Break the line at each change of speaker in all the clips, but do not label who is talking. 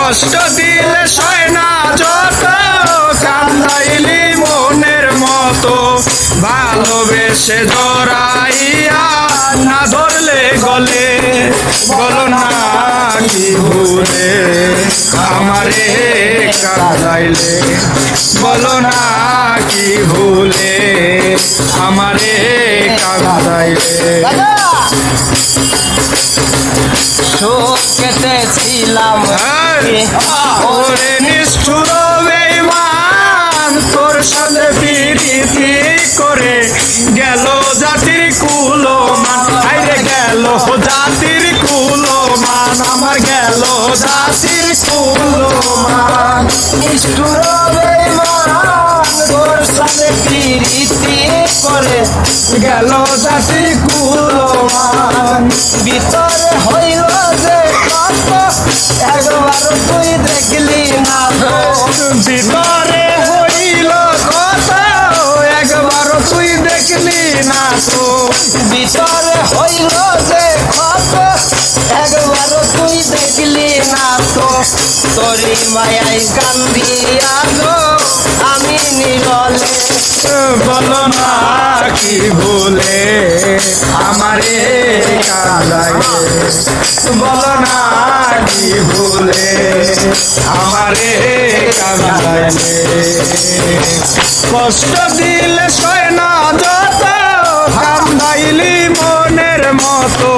কষ্ট দিলে সয় না যত কান্দাইলি মনের মতো ভালোবেসে জড়াইয়া না ধরলে গলে বলো না কি ভুলে আমারে কাঁদাইলে বলো না কি ভুলে আমারে কাঁদাইলে
শোক কেটেছিলাম
ওরে নিষ্ঠুর বেঈমান তোর সাথে প্রীতি করে গেল জাতির কুলমান আইরে গেল জাতির কুলমান আমার গেল জাতির কুলমান
নিষ্ঠুর বেঈমান তোর সাথে প্রীতি করে
গেল জাতির কুলমান
ভিতরে হইল যে কত একবার তুই দেখলি না তো
ভিতরে হইল কত একবার তুই দেখলি না তো
ভিতরে হইল যে কত একবার তুই দেখলি না তো তোরি মায়াই কান্দিয়া গো আমি নিরলে
বলো না কি ভুলে আমারে কাঁদাইলে বলো না কি ভুলে আমারে কাঁদাইলে কষ্ট দিলে সয় না যত কান্দাইলি মনের মতো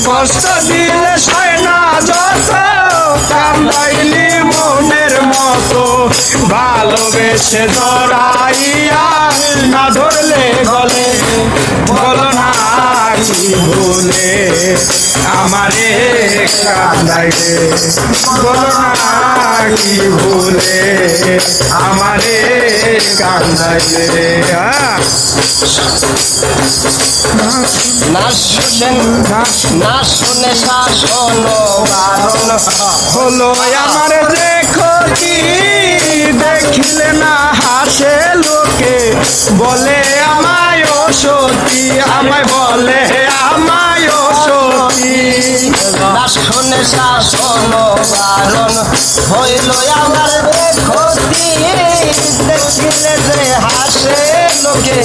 কষ্ট দিলে সয় না যত কান্দাইলি মনের মতো ভালোবেসে জড়াইয়া না ধরলে গলে বলো না কি ভুলে আমারে কাঁদাইলে বলো না কি ভুলে আমারে কাঁদাইলে
না শুনে শাসন বারণ
হলো আমার দেখো কি দেখিলে না হাসে লোকে বলে আমায় সতী আমায় বলে আমায় সতী
না শুনে শাসন বারণ হইল আমার ক্ষতি দেখিলে যে হাসে লোকে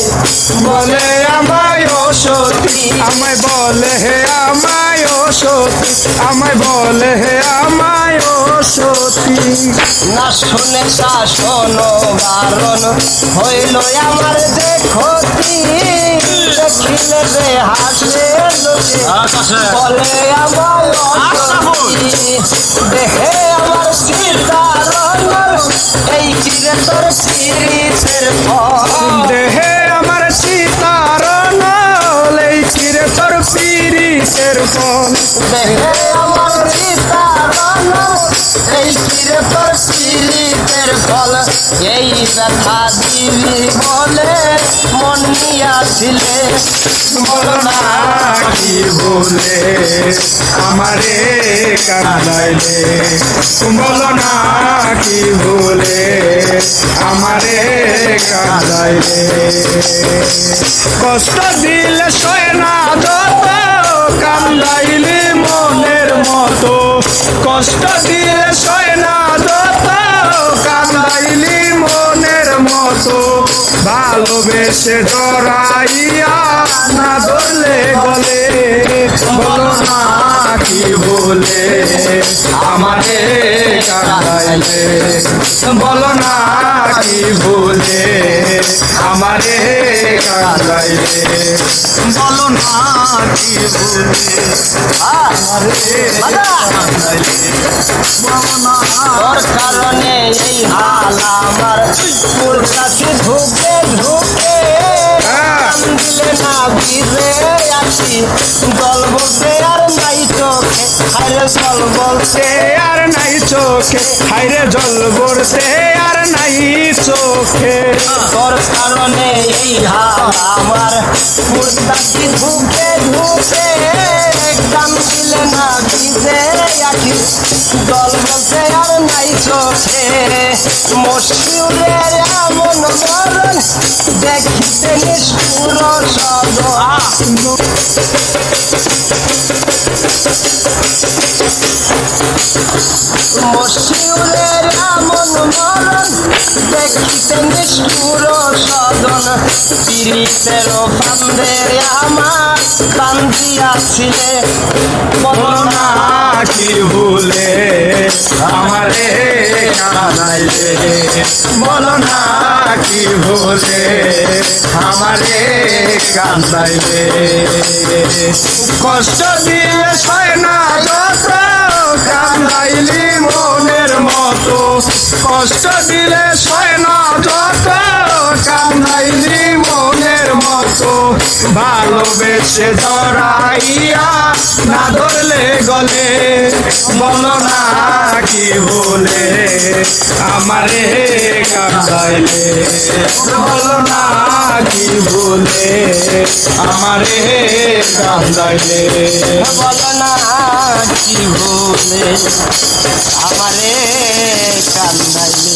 বলে আমায় সতী আমায় বলে আমায় সতী আমায় বলে আমায় সতী
না শুনে শাসন বারণ হইল আমার যে ক্ষতি দেখিলে যে হাসে লোকে বলে আমার দেহে আমার সীতারণ এই চিরে তোর শিরিষের ফল
দেহে আমার সীতারণ এই চিরে তোর শিরিষের ফল
দেহে আমার সীতারণ এই চিরে তোর শিরিষের ফল এই ব্যথা দিবি বলে মন নিয়াছিলে
বলো না কি ভুলে আমারে কাঁদাইলে বলো না কি ভুলে আমারে কাঁদাইলে কষ্ট দিলে সয় না যত কান্দাইলি মনের মতো কষ্ট দিলে সয় না যত কান্দাইলি মনের মতো ভালোবেসে জড়াইয়া না ধরলে গলে বলো না কি ভুলে আমারে কাঁদাইলে বলো না কি ভুলে আমারে কাঁদাইলে বলো না কি ভুলে আমারে কাঁদাইলে বলো না
তোর কারণে এই হাল আমার তোর কাছে ঢুকে ঢুকে দিলে না ভিড়ে আসি জল বলতে আর নাই চোখে হাইরে জল বলতে
আর নাই চোখে হাইরে জল বলতে আর নাই চোখে
তোর কারণে এই হাল আমার তোর কাছে ঢুকে ঢুকে গান দিলে না ভিড়ে আসি জল বলতে আর নাই চোখে মশিউরের এমন মরণ দেখিতে নিষ্ঠুর সদ মশিউরের এমন মরণ দেখিতে নিষ্ঠুর সদন পীড়িতের ফান্দের আমার কান্দিয়াছিলে
বলো না কি ভুলে আমারে কাঁদাইলে বলো না কি ভুলে আমারে কাঁদাইলে কষ্ট দিয়ে সয় না যত কাঁদাইলি মনের মতো কষ্ট দিলে সয় না যত কাঁদাইলি মনের মতো ভালোবেসে ধরাইয়া না ধরলে গলে বলো না কি বলে আমারে কাঁদাইলে বলো না কি বলে আমারে কাঁদাইলে
বলো না কি বলে আমারে কান্দাইলে